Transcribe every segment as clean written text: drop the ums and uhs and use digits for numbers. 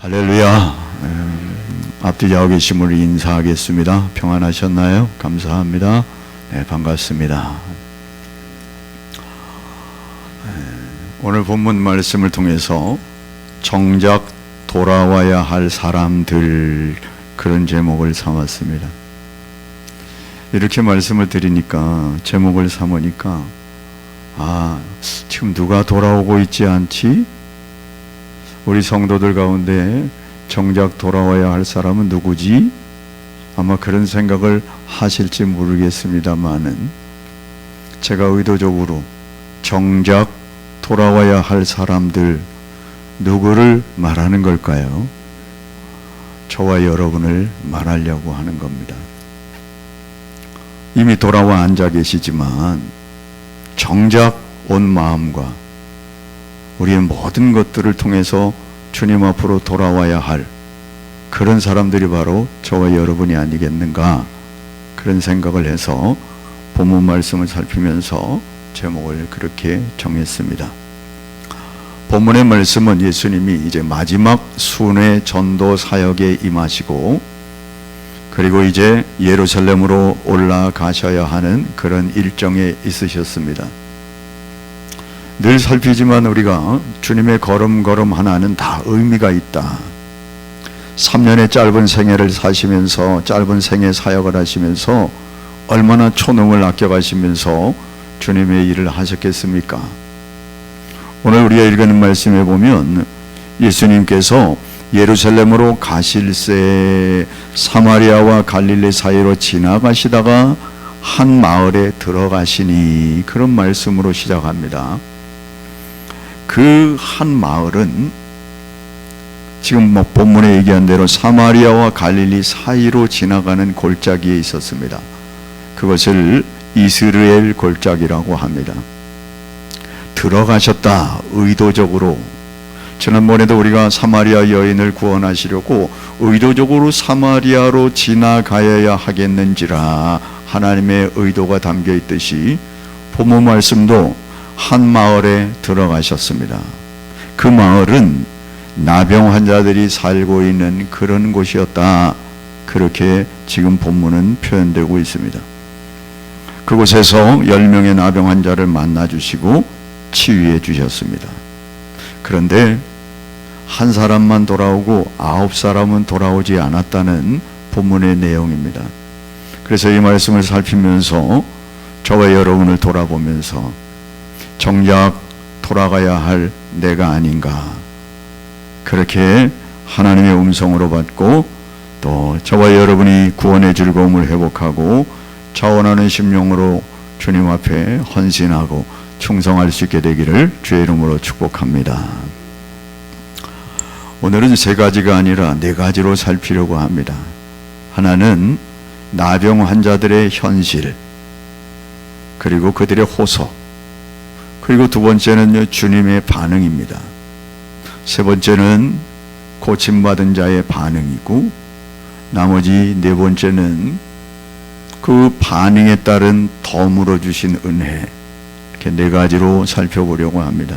할렐루야. 앞뒤 좌우 계신 분을 인사하겠습니다. 평안하셨나요? 감사합니다. 네, 반갑습니다. 오늘 본문 말씀을 통해서 정작 돌아와야 할 사람들, 그런 제목을 삼았습니다. 이렇게 말씀을 드리니까, 제목을 삼으니까 지금 누가 돌아오고 있지 않지? 우리 성도들 가운데 정작 돌아와야 할 사람은 누구지? 아마 그런 생각을 하실지 모르겠습니다만은, 제가 의도적으로 정작 돌아와야 할 사람들, 누구를 말하는 걸까요? 저와 여러분을 말하려고 하는 겁니다. 이미 돌아와 앉아 계시지만 정작 온 마음과 우리의 모든 것들을 통해서 주님 앞으로 돌아와야 할 그런 사람들이 바로 저와 여러분이 아니겠는가, 그런 생각을 해서 본문 말씀을 살피면서 제목을 그렇게 정했습니다. 본문의 말씀은 예수님이 이제 마지막 순회 전도 사역에 임하시고, 그리고 이제 예루살렘으로 올라가셔야 하는 그런 일정에 있으셨습니다. 늘 살피지만 우리가 주님의 걸음걸음 하나는 다 의미가 있다. 3년의 짧은 생애를 사시면서, 짧은 생애 사역을 하시면서 얼마나 초능을 아껴가시면서 주님의 일을 하셨겠습니까? 오늘 우리가 읽은 말씀에 보면 예수님께서 예루살렘으로 가실새 사마리아와 갈릴리 사이로 지나가시다가 한 마을에 들어가시니, 그런 말씀으로 시작합니다. 그 한 마을은 지금 본문에 얘기한 대로 사마리아와 갈릴리 사이로 지나가는 골짜기에 있었습니다. 그것을 이스라엘 골짜기라고 합니다. 들어가셨다, 의도적으로. 지난번에도 우리가 사마리아 여인을 구원하시려고 의도적으로 사마리아로 지나가야 하겠는지라 하나님의 의도가 담겨 있듯이, 본문 말씀도 한 마을에 들어가셨습니다. 그 마을은 나병 환자들이 살고 있는 그런 곳이었다, 그렇게 지금 본문은 표현되고 있습니다. 그곳에서 10명의 나병 환자를 만나 주시고 치유해 주셨습니다. 그런데 한 사람만 돌아오고 9사람은 돌아오지 않았다는 본문의 내용입니다. 그래서 이 말씀을 살피면서 저와 여러분을 돌아보면서 정작 돌아가야 할 내가 아닌가, 그렇게 하나님의 음성으로 받고 또 저와 여러분이 구원의 즐거움을 회복하고 자원하는 심령으로 주님 앞에 헌신하고 충성할 수 있게 되기를 주의 이름으로 축복합니다. 오늘은 3가지가 아니라 4가지로 살피려고 합니다. 하나는 나병 환자들의 현실, 그리고 그들의 호소, 그리고 2번째는 주님의 반응입니다. 3번째는 고침받은 자의 반응이고, 나머지 4번째는 그 반응에 따른 덤으로 주신 은혜, 이렇게 4가지로 살펴보려고 합니다.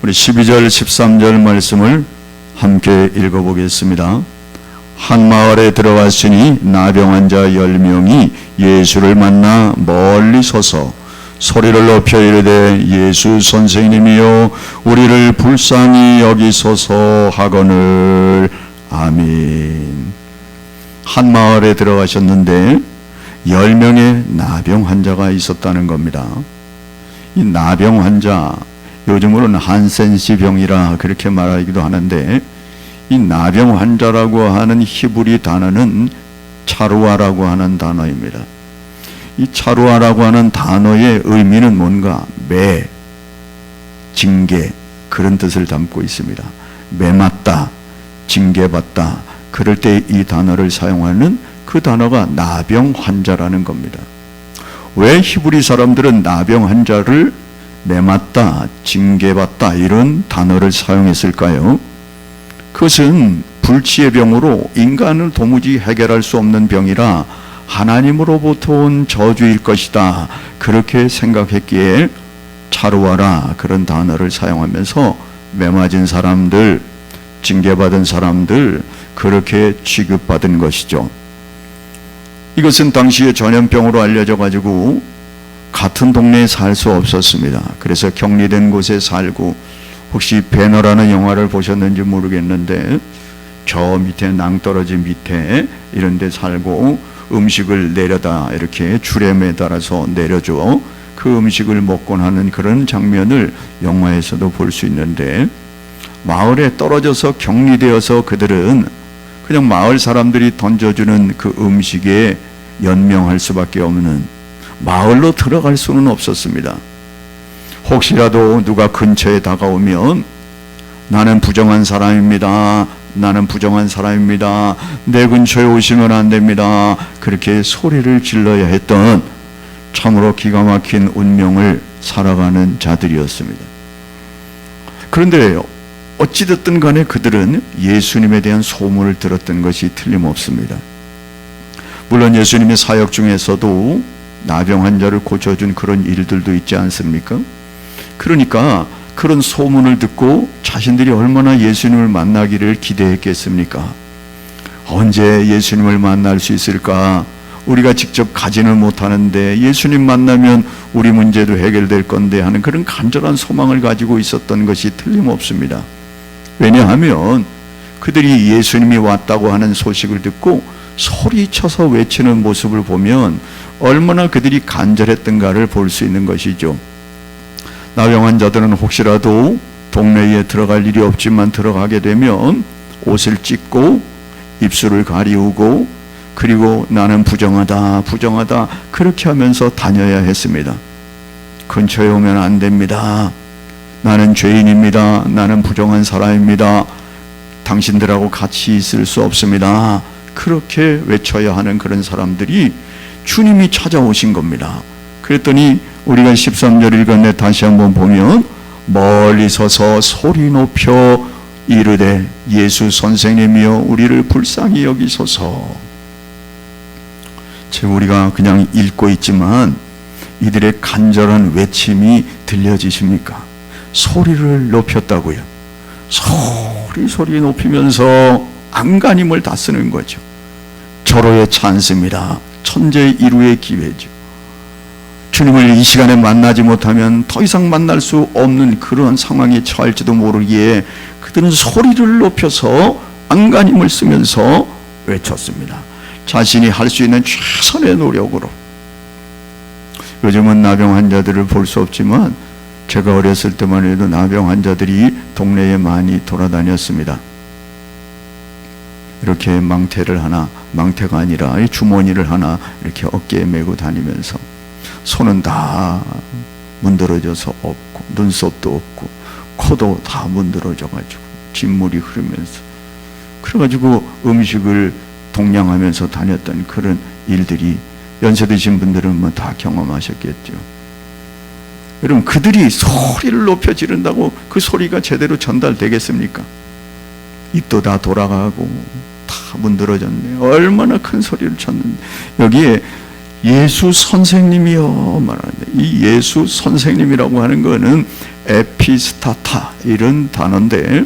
우리 12절 13절 말씀을 함께 읽어보겠습니다. 한 마을에 들어갔으니 나병 환자 10명이 예수를 만나 멀리 서서 소리를 높여 이르되 예수 선생님이여 우리를 불쌍히 여기소서 하거늘. 아멘. 한 마을에 들어가셨는데 10명의 나병 환자가 있었다는 겁니다. 이 나병 환자, 요즘으로는 한센시 병이라 그렇게 말하기도 하는데, 이 나병 환자라고 하는 히브리 단어는 차루아라고 하는 단어입니다. 이 차루아라고 하는 단어의 의미는 뭔가? 매, 징계, 그런 뜻을 담고 있습니다. 매맞다, 징계받다, 그럴 때 이 단어를 사용하는 그 단어가 나병 환자라는 겁니다. 왜 히브리 사람들은 나병 환자를 매맞다, 징계받다 이런 단어를 사용했을까요? 그것은 불치의 병으로 인간을 도무지 해결할 수 없는 병이라 하나님으로부터 온 저주일 것이다, 그렇게 생각했기에 차루아라, 그런 단어를 사용하면서 매맞은 사람들, 징계받은 사람들, 그렇게 취급받은 것이죠. 이것은 당시에 전염병으로 알려져 가지고 같은 동네에 살 수 없었습니다. 그래서 격리된 곳에 살고, 혹시 배너라는 영화를 보셨는지 모르겠는데 저 밑에 낭떠러지 밑에 이런 데 살고 음식을 내려다 이렇게 줄에 매달아서 내려줘 그 음식을 먹곤 하는 그런 장면을 영화에서도 볼 수 있는데, 마을에 떨어져서 격리되어서 그들은 그냥 마을 사람들이 던져주는 그 음식에 연명할 수밖에 없는, 마을로 들어갈 수는 없었습니다. 혹시라도 누가 근처에 다가오면 나는 부정한 사람입니다, 나는 부정한 사람입니다, 내 근처에 오시면 안 됩니다, 그렇게 소리를 질러야 했던 참으로 기가 막힌 운명을 살아가는 자들이었습니다. 그런데 어찌됐든 간에 그들은 예수님에 대한 소문을 들었던 것이 틀림없습니다. 물론 예수님의 사역 중에서도 나병 환자를 고쳐준 그런 일들도 있지 않습니까? 그러니까 그런 소문을 듣고 자신들이 얼마나 예수님을 만나기를 기대했겠습니까? 언제 예수님을 만날 수 있을까? 우리가 직접 가지는 못하는데 예수님 만나면 우리 문제도 해결될 건데 하는 그런 간절한 소망을 가지고 있었던 것이 틀림없습니다. 왜냐하면 그들이 예수님이 왔다고 하는 소식을 듣고 소리쳐서 외치는 모습을 보면 얼마나 그들이 간절했던가를 볼 수 있는 것이죠. 나병 환자들은 혹시라도 동네에 들어갈 일이 없지만 들어가게 되면 옷을 찢고 입술을 가리우고, 그리고 나는 부정하다, 부정하다 그렇게 하면서 다녀야 했습니다. 근처에 오면 안 됩니다. 나는 죄인입니다. 나는 부정한 사람입니다. 당신들하고 같이 있을 수 없습니다. 그렇게 외쳐야 하는 그런 사람들이 주님이 찾아오신 겁니다. 그랬더니 우리가 13절 읽었네. 다시 한번 보면 멀리 서서 소리 높여 이르되 예수 선생님이여 우리를 불쌍히 여기소서. 지금 우리가 그냥 읽고 있지만 이들의 간절한 외침이 들려지십니까? 소리를 높였다고요. 소리 높이면서 안간힘을 다 쓰는 거죠. 절호의 찬스입니다. 천재 이루의 기회죠. 주님을 이 시간에 만나지 못하면 더 이상 만날 수 없는 그런 상황에 처할지도 모르기에 그들은 소리를 높여서 안간힘을 쓰면서 외쳤습니다. 자신이 할 수 있는 최선의 노력으로. 요즘은 나병 환자들을 볼 수 없지만 제가 어렸을 때만 해도 나병 환자들이 동네에 많이 돌아다녔습니다. 이렇게 망태를 하나, 망태가 아니라 주머니를 하나 이렇게 어깨에 메고 다니면서 손은 다 문드러져서 없고 눈썹도 없고 코도 다 문드러져가지고 진물이 흐르면서, 그래가지고 음식을 동냥하면서 다녔던 그런 일들이 연세 드신 분들은 뭐 다 경험하셨겠죠. 여러분, 그들이 소리를 높여 지른다고 그 소리가 제대로 전달되겠습니까? 입도 다 돌아가고 다 문드러졌네. 얼마나 큰 소리를 쳤는데. 여기에 예수 선생님이여 말하는데, 이 예수 선생님이라고 하는 거는 에피스타타 이런 단어인데,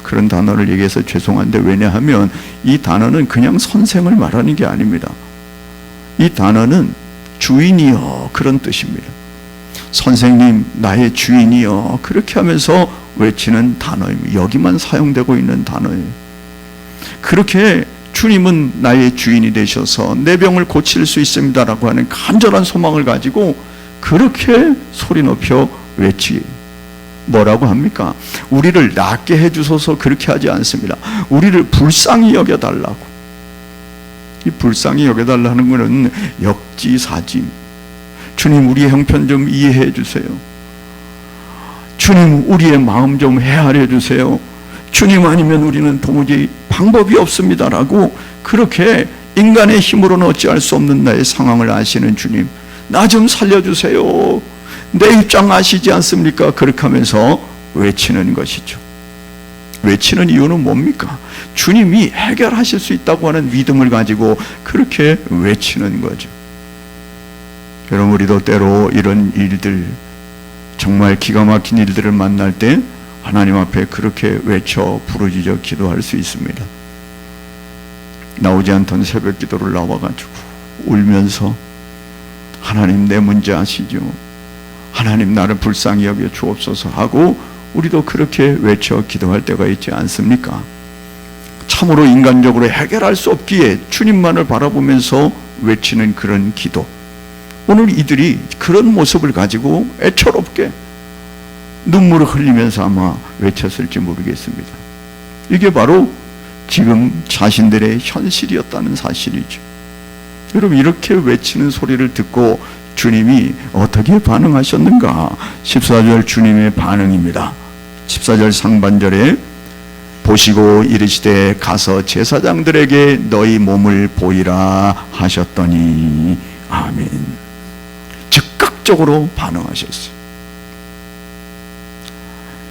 그런 단어를 얘기해서 죄송한데, 왜냐하면 이 단어는 그냥 선생을 말하는 게 아닙니다. 이 단어는 주인이여 그런 뜻입니다. 선생님, 나의 주인이여, 그렇게 하면서 외치는 단어입니다. 여기만 사용되고 있는 단어예요. 그렇게 주님은 나의 주인이 되셔서 내 병을 고칠 수 있습니다라고 하는 간절한 소망을 가지고 그렇게 소리 높여 외치기. 뭐라고 합니까? 우리를 낫게 해주소서 그렇게 하지 않습니다. 우리를 불쌍히 여겨달라고. 이 불쌍히 여겨달라는 것은 역지사지. 주님, 우리의 형편 좀 이해해 주세요. 주님, 우리의 마음 좀 헤아려 주세요. 주님 아니면 우리는 도무지 방법이 없습니다라고, 그렇게 인간의 힘으로는 어찌할 수 없는 나의 상황을 아시는 주님, 나 좀 살려주세요. 내 입장 아시지 않습니까? 그렇게 하면서 외치는 것이죠. 외치는 이유는 뭡니까? 주님이 해결하실 수 있다고 하는 믿음을 가지고 그렇게 외치는 거죠. 여러분, 우리도 때로 이런 일들, 정말 기가 막힌 일들을 만날 때 하나님 앞에 그렇게 외쳐 부르짖어 기도할 수 있습니다. 나오지 않던 새벽 기도를 나와가지고 울면서 하나님 내 문제 아시죠? 하나님 나를 불쌍히 여겨 주옵소서 하고 우리도 그렇게 외쳐 기도할 때가 있지 않습니까? 참으로 인간적으로 해결할 수 없기에 주님만을 바라보면서 외치는 그런 기도. 오늘 이들이 그런 모습을 가지고 애처롭게 눈물을 흘리면서 아마 외쳤을지 모르겠습니다. 이게 바로 지금 자신들의 현실이었다는 사실이죠. 여러분, 이렇게 외치는 소리를 듣고 주님이 어떻게 반응하셨는가? 14절 주님의 반응입니다. 14절 상반절에 보시고 이르시되 가서 제사장들에게 너희 몸을 보이라 하셨더니 아멘. 즉각적으로 반응하셨어요.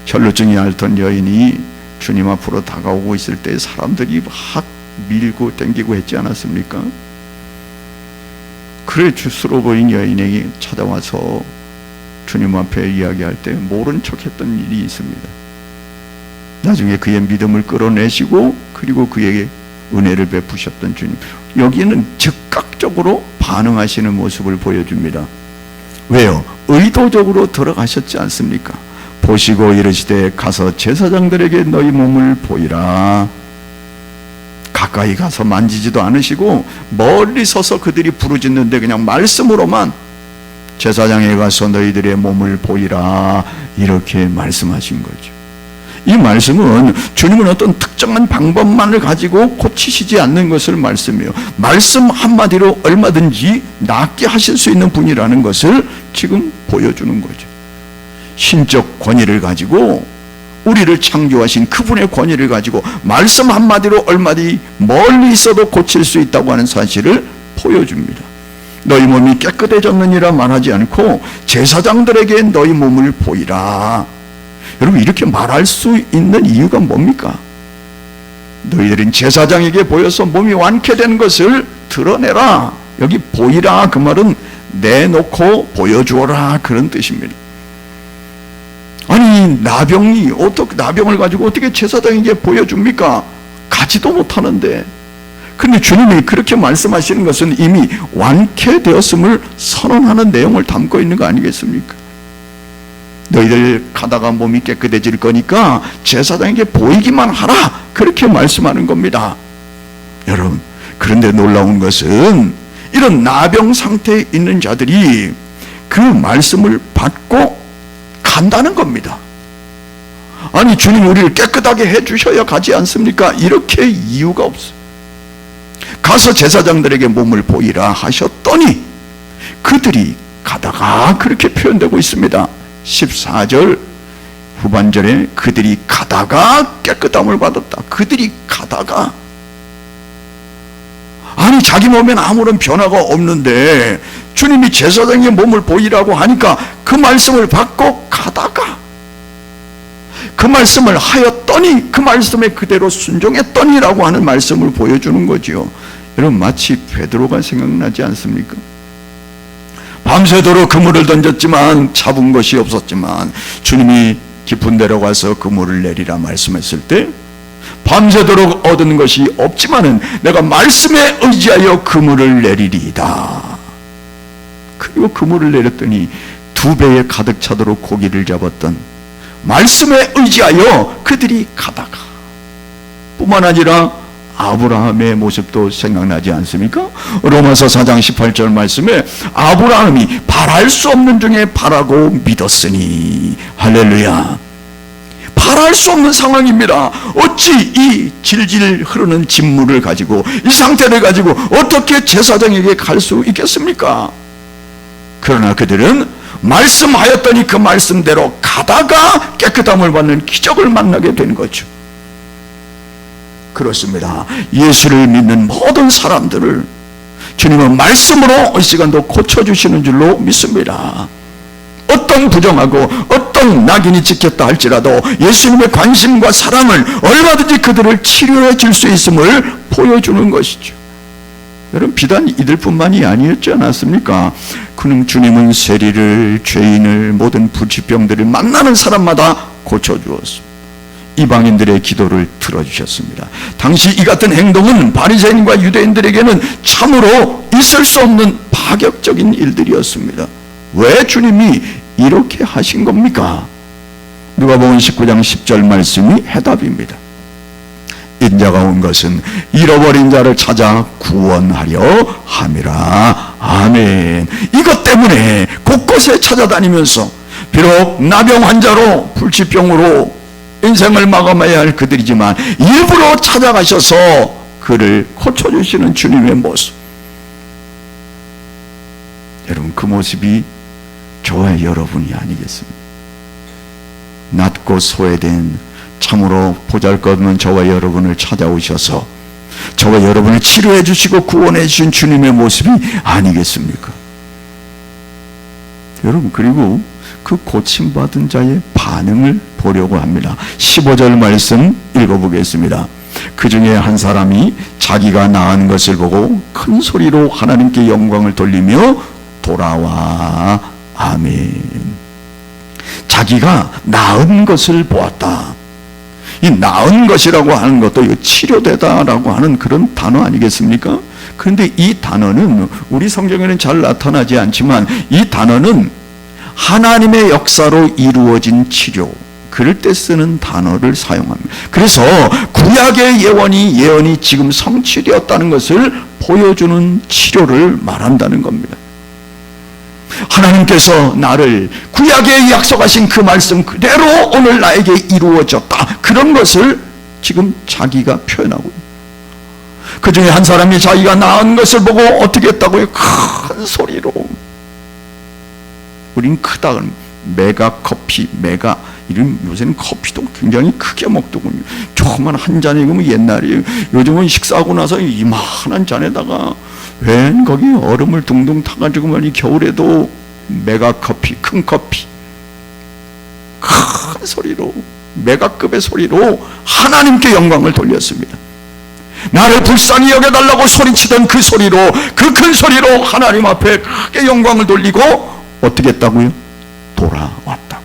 혈루증이 앓던 여인이 주님 앞으로 다가오고 있을 때 사람들이 막 밀고 당기고 했지 않았습니까? 그래 주스러 보인 여인에게 찾아와서 주님 앞에 이야기할 때 모른 척했던 일이 있습니다. 나중에 그의 믿음을 끌어내시고 그리고 그에게 은혜를 베푸셨던 주님, 여기는 즉각적으로 반응하시는 모습을 보여줍니다. 왜요? 의도적으로 들어가셨지 않습니까? 보시고 이르시되 가서 제사장들에게 너희 몸을 보이라. 가까이 가서 만지지도 않으시고 멀리 서서 그들이 부르짖는데 그냥 말씀으로만 제사장에 가서 너희들의 몸을 보이라 이렇게 말씀하신 거죠. 이 말씀은 주님은 어떤 특정한 방법만을 가지고 고치시지 않는 것을 말씀해요. 말씀 한마디로 얼마든지 낫게 하실 수 있는 분이라는 것을 지금 보여주는 거죠. 신적 권위를 가지고 우리를 창조하신 그분의 권위를 가지고 말씀 한마디로 얼마든지 멀리 있어도 고칠 수 있다고 하는 사실을 보여줍니다. 너희 몸이 깨끗해졌느니라 말하지 않고 제사장들에게 너희 몸을 보이라. 여러분, 이렇게 말할 수 있는 이유가 뭡니까? 너희들은 제사장에게 보여서 몸이 완쾌된 것을 드러내라. 여기 보이라 그 말은 내놓고 보여주어라 그런 뜻입니다. 아니, 나병을 가지고 어떻게 제사장에게 보여줍니까? 가지도 못하는데. 근데 주님이 그렇게 말씀하시는 것은 이미 완쾌되었음을 선언하는 내용을 담고 있는 거 아니겠습니까? 너희들 가다가 몸이 깨끗해질 거니까 제사장에게 보이기만 하라, 그렇게 말씀하는 겁니다. 여러분, 그런데 놀라운 것은 이런 나병 상태에 있는 자들이 그 말씀을 받고 간다는 겁니다. 아니, 주님 우리를 깨끗하게 해주셔야 가지 않습니까? 이렇게 이유가 없어요. 가서 제사장들에게 몸을 보이라 하셨더니 그들이 가다가, 그렇게 표현되고 있습니다. 14절 후반절에 그들이 가다가 깨끗함을 받았다. 그들이 가다가, 아니 자기 몸에는 아무런 변화가 없는데 주님이 제사장의 몸을 보이라고 하니까 그 말씀을 받고 가다가, 그 말씀을 하였더니 그 말씀에 그대로 순종했더니라고 하는 말씀을 보여주는 거죠. 여러분, 마치 베드로가 생각나지 않습니까? 밤새도록 그물을 던졌지만 잡은 것이 없었지만 주님이 깊은 데로 가서 그물을 내리라 말씀했을 때 밤새도록 얻은 것이 없지만은 내가 말씀에 의지하여 그물을 내리리이다. 그리고 그물을 내렸더니 2배에 가득 차도록 고기를 잡았던 말씀에 의지하여 그들이 가다가, 뿐만 아니라 아브라함의 모습도 생각나지 않습니까? 로마서 4장 18절 말씀에 아브라함이 바랄 수 없는 중에 바라고 믿었으니, 할렐루야. 바랄 수 없는 상황입니다. 어찌 이 질질 흐르는 진물을 가지고, 이 상태를 가지고 어떻게 제사장에게 갈 수 있겠습니까? 그러나 그들은 말씀하였더니 그 말씀대로 가다가 깨끗함을 받는 기적을 만나게 된 거죠. 그렇습니다. 예수를 믿는 모든 사람들을 주님은 말씀으로 이 시간도 고쳐주시는 줄로 믿습니다. 어떤 부정하고 어떤 낙인이 찍혔다 할지라도 예수님의 관심과 사랑을 얼마든지 그들을 치료해 줄 수 있음을 보여주는 것이죠. 여러분, 비단 이들뿐만이 아니었지 않았습니까? 그는 주님은 세리를, 죄인을, 모든 불치병들을 만나는 사람마다 고쳐주었습니다. 이방인들의 기도를 들어주셨습니다. 당시 이 같은 행동은 바리새인과 유대인들에게는 참으로 있을 수 없는 파격적인 일들이었습니다. 왜 주님이 이렇게 하신 겁니까? 누가복음 19장 10절 말씀이 해답입니다. 인자가 온 것은 잃어버린 자를 찾아 구원하려 함이라. 아멘. 이것 때문에 곳곳에 찾아다니면서 비록 나병 환자로 불치병으로 인생을 마감해야 할 그들이지만 일부러 찾아가셔서 그를 고쳐주시는 주님의 모습, 여러분, 그 모습이 저와 여러분이 아니겠습니까? 낮고 소외된 참으로 보잘것없는 저와 여러분을 찾아오셔서 저와 여러분을 치료해 주시고 구원해 주신 주님의 모습이 아니겠습니까? 여러분, 그리고 그 고침받은 자의 반응을 보려고 합니다. 15절 말씀 읽어보겠습니다. 그 중에 한 사람이 자기가 나은 것을 보고 큰 소리로 하나님께 영광을 돌리며 돌아와. 아멘. 자기가 나은 것을 보았다. 이 나은 것이라고 하는 것도 치료되다라고 하는 그런 단어 아니겠습니까? 그런데 이 단어는 우리 성경에는 잘 나타나지 않지만 이 단어는 하나님의 역사로 이루어진 치료, 그럴 때 쓰는 단어를 사용합니다. 그래서 구약의 예언이 지금 성취되었다는 것을 보여주는 치료를 말한다는 겁니다. 하나님께서 나를 구약에 약속하신 그 말씀 그대로 오늘 나에게 이루어졌다, 그런 것을 지금 자기가 표현하고 있습니다. 그 중에 한 사람이 자기가 나은 것을 보고 어떻게 했다고요? 큰 소리로. 우린 크다, 메가커피, 메가, 이런 요새는 커피도 굉장히 크게 먹더군요. 조그만 한 잔이 그러면 옛날이에요. 요즘은 식사하고 나서 이만한 잔에다가 웬 거기 얼음을 둥둥 타가지고 말이 겨울에도 메가커피, 큰 커피, 큰 소리로, 메가급의 소리로 하나님께 영광을 돌렸습니다. 나를 불쌍히 여겨달라고 소리치던 그 소리로, 그 큰 소리로 하나님 앞에 크게 영광을 돌리고 어떻게 했다고요? 돌아왔다고.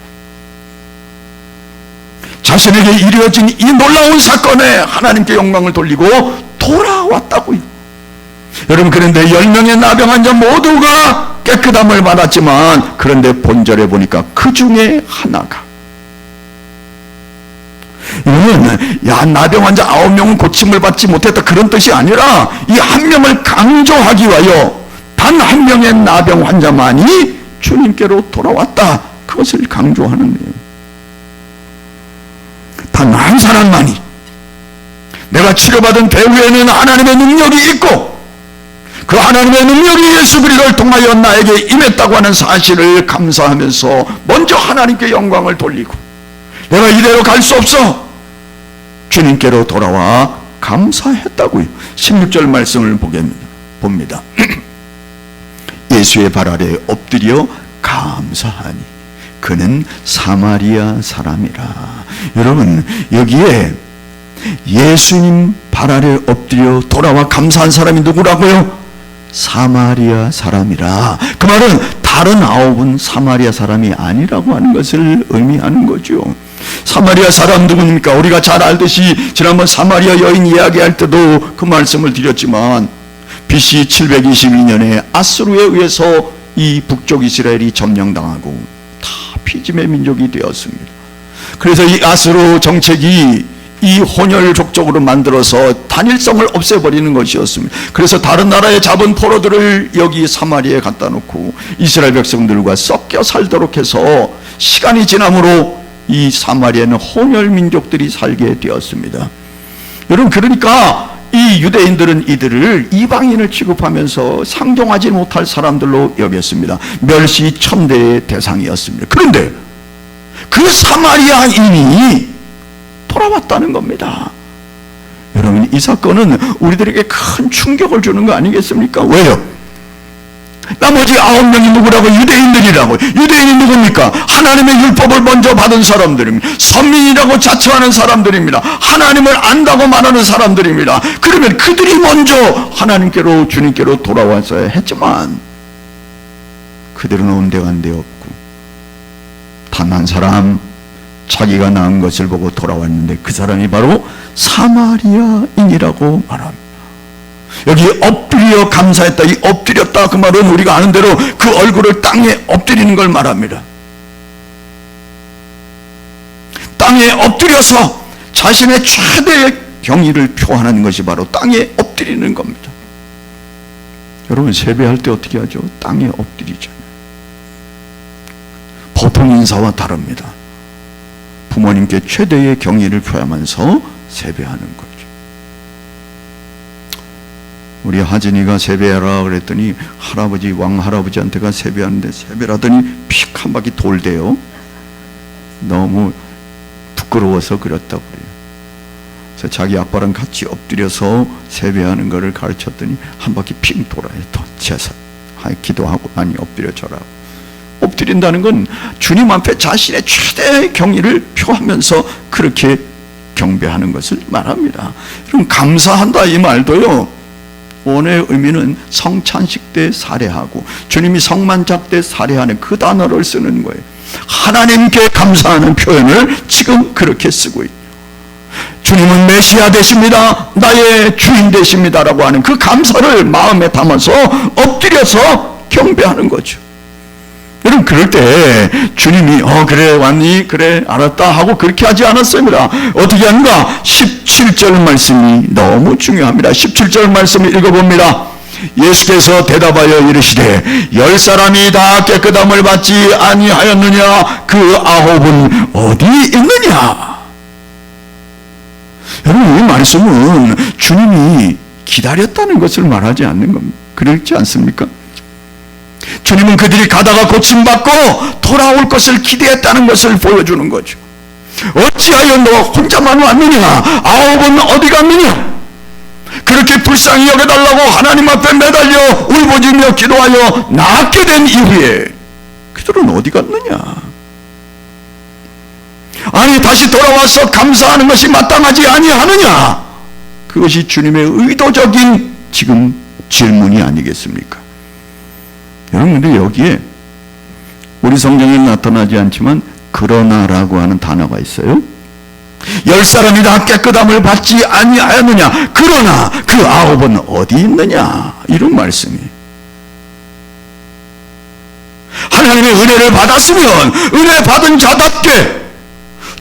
자신에게 이루어진 이 놀라운 사건에 하나님께 영광을 돌리고 돌아왔다고요. 여러분, 그런데 10명의 나병 환자 모두가 깨끗함을 받았지만, 그런데 본절에 보니까 그 중에 하나가, 이거는 나병 환자 9명은 고침을 받지 못했다 그런 뜻이 아니라 이 한 명을 강조하기 위하여 단 한 명의 나병 환자만이 주님께로 돌아왔다, 그것을 강조하는 거예요. 단 한 사람만이 내가 치료받은 배후에는 하나님의 능력이 있고 그 하나님의 능력이 예수 그리스도를 통하여 나에게 임했다고 하는 사실을 감사하면서 먼저 하나님께 영광을 돌리고, 내가 이대로 갈 수 없어, 주님께로 돌아와 감사했다고요. 16절 말씀을 봅니다. 예수의 발 아래 엎드려 감사하니 그는 사마리아 사람이라. 여러분, 여기에 예수님 발 아래 엎드려 돌아와 감사한 사람이 누구라고요? 사마리아 사람이라. 그 말은 다른 9은 사마리아 사람이 아니라고 하는 것을 의미하는 거죠. 사마리아 사람 누구입니까? 우리가 잘 알듯이 지난번 사마리아 여인 이야기할 때도 그 말씀을 드렸지만, BC 722년에 아수르에 의해서 이 북쪽 이스라엘이 점령당하고 다 피짐의 민족이 되었습니다. 그래서 이 아수르 정책이 이 혼혈 족적으로 만들어서 단일성을 없애버리는 것이었습니다. 그래서 다른 나라에 잡은 포로들을 여기 사마리아에 갖다 놓고 이스라엘 백성들과 섞여 살도록 해서 시간이 지남으로 이 사마리아에는 혼혈 민족들이 살게 되었습니다. 여러분, 그러니까 이 유대인들은 이들을 이방인을 취급하면서 상종하지 못할 사람들로 여겼습니다. 멸시 천대의 대상이었습니다. 그런데 그 사마리아인이 돌아왔다는 겁니다. 여러분, 이 사건은 우리들에게 큰 충격을 주는 거 아니겠습니까? 왜요? 나머지 9명이 누구라고? 유대인들이라고. 유대인이 누굽니까? 하나님의 율법을 먼저 받은 사람들입니다. 선민이라고 자처하는 사람들입니다. 하나님을 안다고 말하는 사람들입니다. 그러면 그들이 먼저 하나님께로, 주님께로 돌아왔어야 했지만 그들은 온데간데 없고 단 한 사람, 자기가 낳은 것을 보고 돌아왔는데 그 사람이 바로 사마리아인이라고 말합니다. 여기 엎드려 감사했다, 이 엎드렸다 그 말은 우리가 아는 대로 그 얼굴을 땅에 엎드리는 걸 말합니다. 땅에 엎드려서 자신의 최대의 경의를 표하는 것이 바로 땅에 엎드리는 겁니다. 여러분, 세배할 때 어떻게 하죠? 땅에 엎드리잖아요. 보통 인사와 다릅니다. 부모님께 최대의 경의를 표하면서 세배하는 거죠. 우리 하진이가 세배하라 그랬더니 할아버지, 왕할아버지한테가 세배하는데 세배라더니 픽 한 바퀴 돌대요. 너무 부끄러워서 그랬다고 그래요. 그래서 자기 아빠랑 같이 엎드려서 세배하는 것을 가르쳤더니 한 바퀴 픽 돌아요. 또 제사 기도하고 많이 엎드려져라. 엎드린다는 건 주님 앞에 자신의 최대의 경의를 표하면서 그렇게 경배하는 것을 말합니다. 그럼 감사한다 이 말도요, 원의 의미는 성찬식 때 살해하고 주님이 성만찬 때 살해하는 그 단어를 쓰는 거예요. 하나님께 감사하는 표현을 지금 그렇게 쓰고 있죠. 주님은 메시아 되십니다, 나의 주인 되십니다라고 하는 그 감사를 마음에 담아서 엎드려서 경배하는 거죠. 여러분, 그럴 때 주님이 그래 왔니? 그래 알았다 하고 그렇게 하지 않았습니다. 어떻게 하는가? 17절 말씀이 너무 중요합니다. 17절 말씀을 읽어봅니다. 예수께서 대답하여 이르시되 10사람이 다 깨끗함을 받지 아니하였느냐? 그 9은 어디 있느냐? 여러분, 이 말씀은 주님이 기다렸다는 것을 말하지 않는 겁니다. 그렇지 않습니까? 주님은 그들이 가다가 고침받고 돌아올 것을 기대했다는 것을 보여주는 거죠. 어찌하여 너 혼자만 왔느냐? 9은 어디 갔느냐? 그렇게 불쌍히 여겨달라고 하나님 앞에 매달려 울부짖며 기도하여 낫게 된 이후에 그들은 어디 갔느냐? 아니, 다시 돌아와서 감사하는 것이 마땅하지 아니하느냐? 그것이 주님의 의도적인 지금 질문이 아니겠습니까? 여러분, 근데 여기에 우리 성경에 나타나지 않지만 그러나라고 하는 단어가 있어요. 10사람이 다 깨끗함을 받지 아니하였느냐? 그러나 그 9은 어디 있느냐? 이런 말씀이에요. 하나님의 은혜를 받았으면 은혜 받은 자답게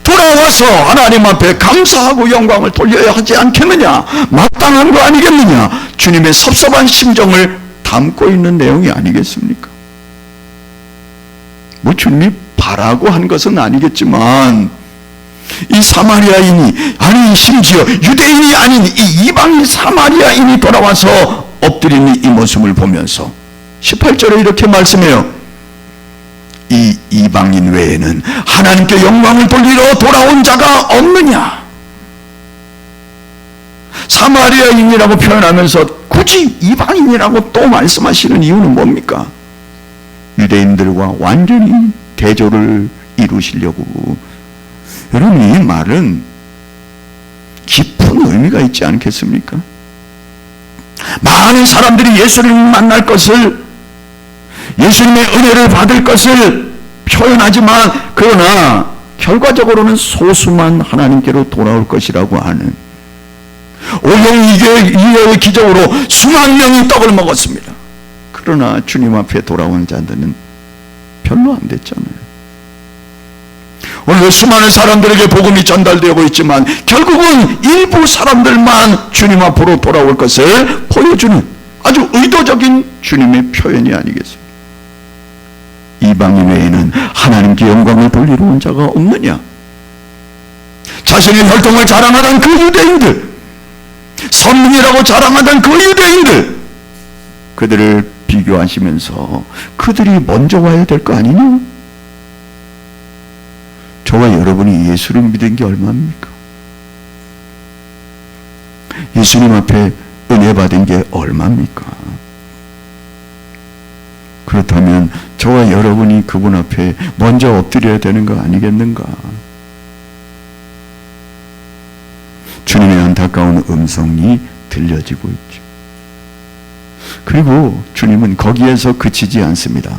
돌아와서 하나님 앞에 감사하고 영광을 돌려야 하지 않겠느냐? 마땅한 거 아니겠느냐? 주님의 섭섭한 심정을 담고 있는 내용이 아니겠습니까? 뭐 주님이 바라고 한 것은 아니겠지만 이 사마리아인이, 아니 심지어 유대인이 아닌 이 이방인 사마리아인이 돌아와서 엎드리는 이 모습을 보면서 18절에 이렇게 말씀해요. 이 이방인 외에는 하나님께 영광을 돌리러 돌아온 자가 없느냐? 사마리아인이라고 표현하면서 굳이 이방인이라고 또 말씀하시는 이유는 뭡니까? 유대인들과 완전히 대조를 이루시려고. 여러분, 이 말은 깊은 의미가 있지 않겠습니까? 많은 사람들이 예수님을 만날 것을, 예수님의 은혜를 받을 것을 표현하지만 그러나 결과적으로는 소수만 하나님께로 돌아올 것이라고 하는 오병이어의 기적으로 수만 명이 떡을 먹었습니다. 그러나 주님 앞에 돌아온 자들은 별로 안 됐잖아요. 오늘 수많은 사람들에게 복음이 전달되고 있지만 결국은 일부 사람들만 주님 앞으로 돌아올 것을 보여주는 아주 의도적인 주님의 표현이 아니겠습니까? 이방인 외에는 하나님께 영광을 돌리러 온 자가 없느냐? 자신의 혈통을 자랑하던 그 유대인들, 선민이라고 자랑하던 그 유대인들, 그들을 비교하시면서 그들이 먼저 와야 될 거 아니냐? 저와 여러분이 예수를 믿은 게 얼마입니까? 예수님 앞에 은혜 받은 게 얼마입니까? 그렇다면 저와 여러분이 그분 앞에 먼저 엎드려야 되는 거 아니겠는가? 주님의 안타까운 음성이 들려지고 있죠. 그리고 주님은 거기에서 그치지 않습니다.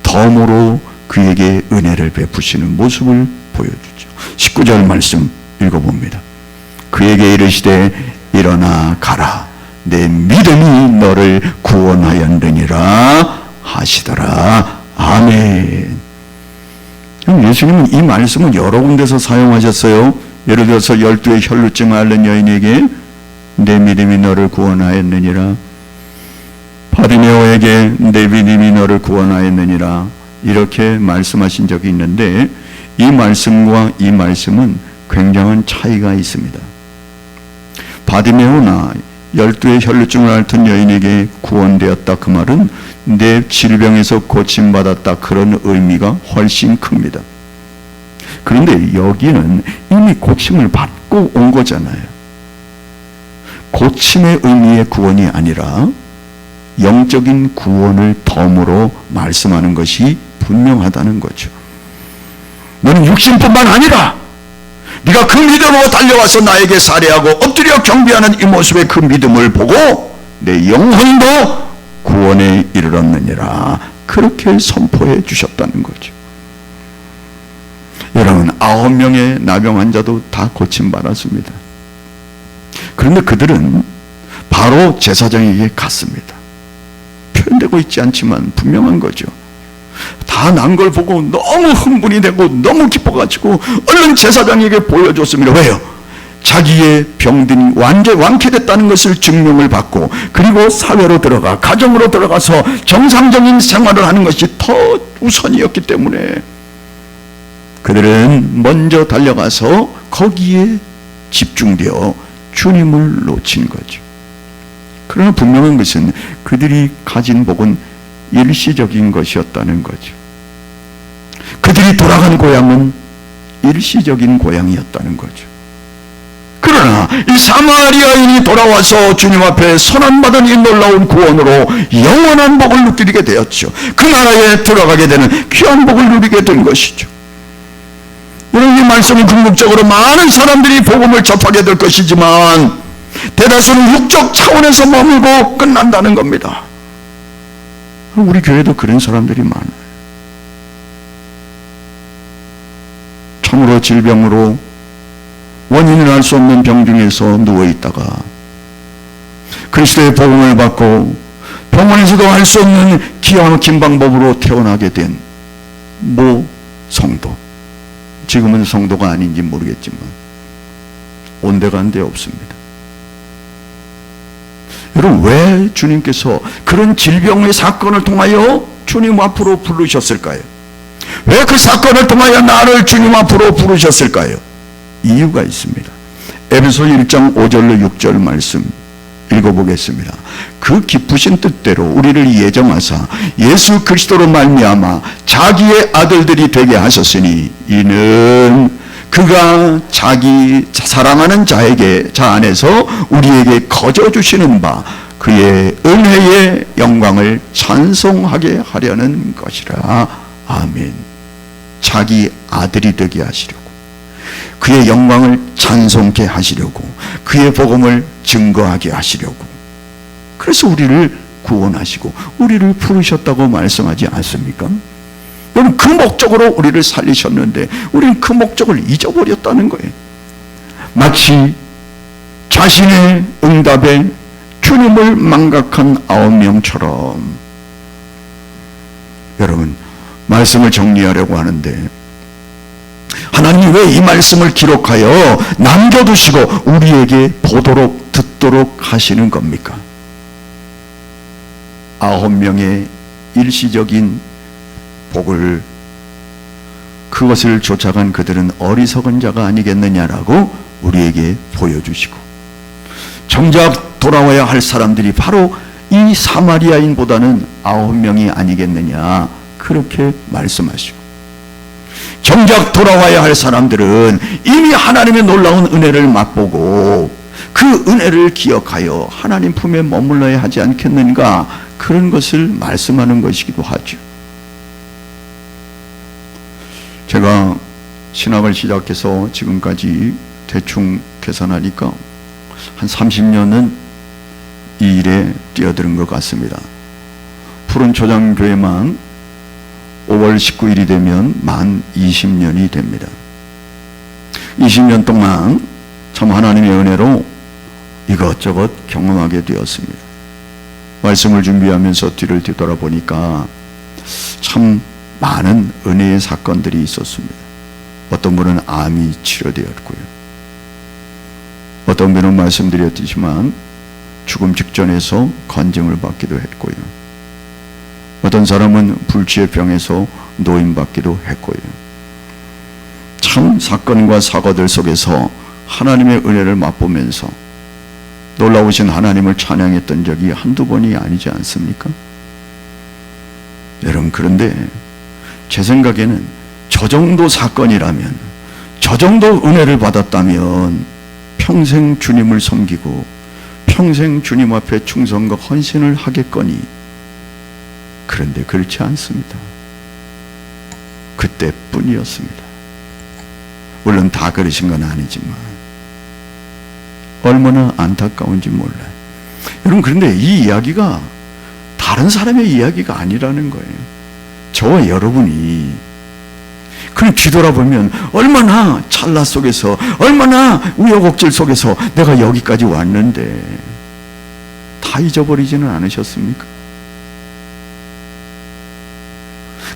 덤으로 그에게 은혜를 베푸시는 모습을 보여주죠. 19절 말씀 읽어봅니다. 그에게 이르시되 일어나 가라, 내 믿음이 너를 구원하였느니라 하시더라. 아멘. 예수님은 이 말씀은 여러 군데서 사용하셨어요. 예를 들어서 12의 혈루증을 앓는 여인에게 내 믿음이 너를 구원하였느니라, 바디메오에게 내 믿음이 너를 구원하였느니라, 이렇게 말씀하신 적이 있는데, 이 말씀과 이 말씀은 굉장한 차이가 있습니다. 바디메오나 12의 혈루증을 앓던 여인에게 구원되었다, 그 말은 내 질병에서 고침받았다, 그런 의미가 훨씬 큽니다. 그런데 여기는 이미 고침을 받고 온 거잖아요. 고침의 의미의 구원이 아니라 영적인 구원을 덤으로 말씀하는 것이 분명하다는 거죠. 너는 육신뿐만 아니라 네가 그 믿음으로 달려와서 나에게 살해하고 엎드려 경배하는 이 모습의 그 믿음을 보고 내 영혼도 구원에 이르렀느니라, 그렇게 선포해 주셨다는 거죠. 여러분, 9명의 나병 환자도 다 고침받았습니다. 그런데 그들은 바로 제사장에게 갔습니다. 표현되고 있지 않지만 분명한 거죠. 다 난 걸 보고 너무 흥분이 되고 너무 기뻐가지고 얼른 제사장에게 보여줬습니다. 왜요? 자기의 병든이 완전히 완쾌됐다는 것을 증명을 받고, 그리고 사회로 들어가 가정으로 들어가서 정상적인 생활을 하는 것이 더 우선이었기 때문에 그들은 먼저 달려가서 거기에 집중되어 주님을 놓친 거죠. 그러나 분명한 것은 그들이 가진 복은 일시적인 것이었다는 거죠. 그들이 돌아간 고향은 일시적인 고향이었다는 거죠. 그러나 이 사마리아인이 돌아와서 주님 앞에 선언받은 이 놀라운 구원으로 영원한 복을 누리게 되었죠. 그 나라에 들어가게 되는 귀한 복을 누리게 된 것이죠. 여러분, 이 말씀은 궁극적으로 많은 사람들이 복음을 접하게 될 것이지만 대다수는 육적 차원에서 머물고 끝난다는 겁니다. 우리 교회도 그런 사람들이 많아요. 참으로 질병으로 원인을 알 수 없는 병 중에서 누워있다가 그리스도의 복음을 받고 병원에서도 알 수 없는 기가 막힌 방법으로 태어나게 된 모 성도, 지금은 성도가 아닌지 모르겠지만 온데간데 없습니다. 여러분, 왜 주님께서 그런 질병의 사건을 통하여 주님 앞으로 부르셨을까요? 왜 그 사건을 통하여 나를 주님 앞으로 부르셨을까요? 이유가 있습니다. 에베소 1장 5절로 6절 말씀 읽어보겠습니다. 그 기쁘신 뜻대로 우리를 예정하사 예수 그리스도로 말미암아 자기의 아들들이 되게 하셨으니 이는 그가 자기 사랑하는 자 안에서 우리에게 거저 주시는 바 그의 은혜의 영광을 찬송하게 하려는 것이라. 아멘. 자기 아들이 되게 하시려고, 그의 영광을 찬송케 하시려고, 그의 복음을 증거하게 하시려고, 그래서 우리를 구원하시고 우리를 부르셨다고 말씀하지 않습니까? 여러분, 그 목적으로 우리를 살리셨는데 우리는 그 목적을 잊어버렸다는 거예요. 마치 자신의 응답에 주님을 망각한 9명처럼. 여러분, 말씀을 정리하려고 하는데 하나님이 왜 이 말씀을 기록하여 남겨두시고 우리에게 보도록 듣도록 하시는 겁니까? 9명의 일시적인 복을, 그것을 쫓아간 그들은 어리석은 자가 아니겠느냐라고 우리에게 보여주시고, 정작 돌아와야 할 사람들이 바로 이 사마리아인보다는 9명이 아니겠느냐, 그렇게 말씀하시고, 정작 돌아와야 할 사람들은 이미 하나님의 놀라운 은혜를 맛보고 그 은혜를 기억하여 하나님 품에 머물러야 하지 않겠는가, 그런 것을 말씀하는 것이기도 하죠. 제가 신학을 시작해서 지금까지 대충 계산하니까 한 30년은 이 일에 뛰어드는 것 같습니다. 푸른 초장교회만 5월 19일이 되면 만 20년이 됩니다. 20년 동안 참 하나님의 은혜로 이것저것 경험하게 되었습니다. 말씀을 준비하면서 뒤를 뒤돌아보니까 참 많은 은혜의 사건들이 있었습니다. 어떤 분은 암이 치료되었고요. 어떤 분은 말씀드렸지만 죽음 직전에서 건증을 받기도 했고요. 어떤 사람은 불치의 병에서 노임받기도 했고요. 참 사건과 사고들 속에서 하나님의 은혜를 맛보면서 놀라우신 하나님을 찬양했던 적이 한두 번이 아니지 않습니까? 여러분, 그런데 제 생각에는 저 정도 사건이라면, 저 정도 은혜를 받았다면 평생 주님을 섬기고 평생 주님 앞에 충성과 헌신을 하겠거니. 그런데 그렇지 않습니다. 그때뿐이었습니다. 물론 다 그러신 건 아니지만 얼마나 안타까운지 몰라요. 여러분, 그런데 이 이야기가 다른 사람의 이야기가 아니라는 거예요. 저와 여러분이 그냥 뒤돌아보면 얼마나 찰나 속에서, 얼마나 우여곡절 속에서 내가 여기까지 왔는데 다 잊어버리지는 않으셨습니까?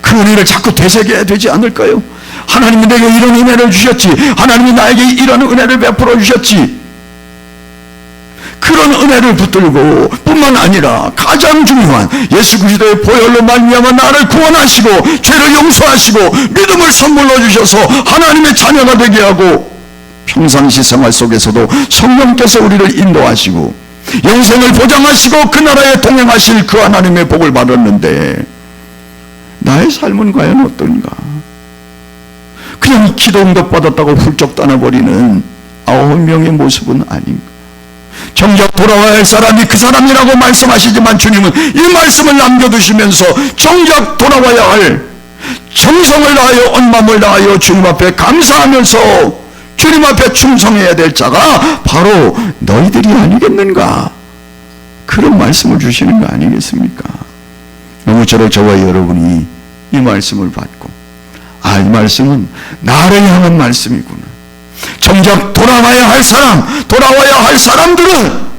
그 은혜를 자꾸 되새겨야 되지 않을까요? 하나님이 내게 이런 은혜를 주셨지, 하나님이 나에게 이런 은혜를 베풀어 주셨지. 그런 은혜를 붙들고 뿐만 아니라 가장 중요한 예수 그리스도의 보혈로 말미암아 나를 구원하시고 죄를 용서하시고 믿음을 선물로 주셔서 하나님의 자녀가 되게 하고 평상시 생활 속에서도 성령께서 우리를 인도하시고 영생을 보장하시고 그 나라에 동행하실 그 하나님의 복을 받았는데 나의 삶은 과연 어떤가? 그냥 기도 응답받았다고 훌쩍 떠나버리는 9명의 모습은 아닌가? 정작 돌아와야 할 사람이 그 사람이라고 말씀하시지만 주님은 이 말씀을 남겨두시면서 정작 돌아와야 할, 정성을 다하여 온 마음을 다하여 주님 앞에 감사하면서 주님 앞에 충성해야 될 자가 바로 너희들이 아니겠는가? 그런 말씀을 주시는 거 아니겠습니까? 아무쪼록 저와 여러분이 이 말씀을 받고, 아, 이 말씀은 나를 향한 말씀이구나. 정작 돌아와야 할 사람, 돌아와야 할 사람들은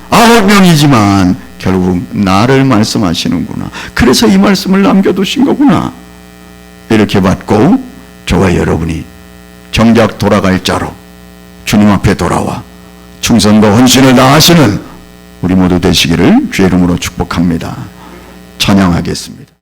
9명이지만 결국 나를 말씀하시는구나. 그래서 이 말씀을 남겨두신 거구나. 이렇게 받고 저와 여러분이 정작 돌아갈 자로 주님 앞에 돌아와 충성과 헌신을 다하시는 우리 모두 되시기를 주의 이름으로 축복합니다. 찬양하겠습니다.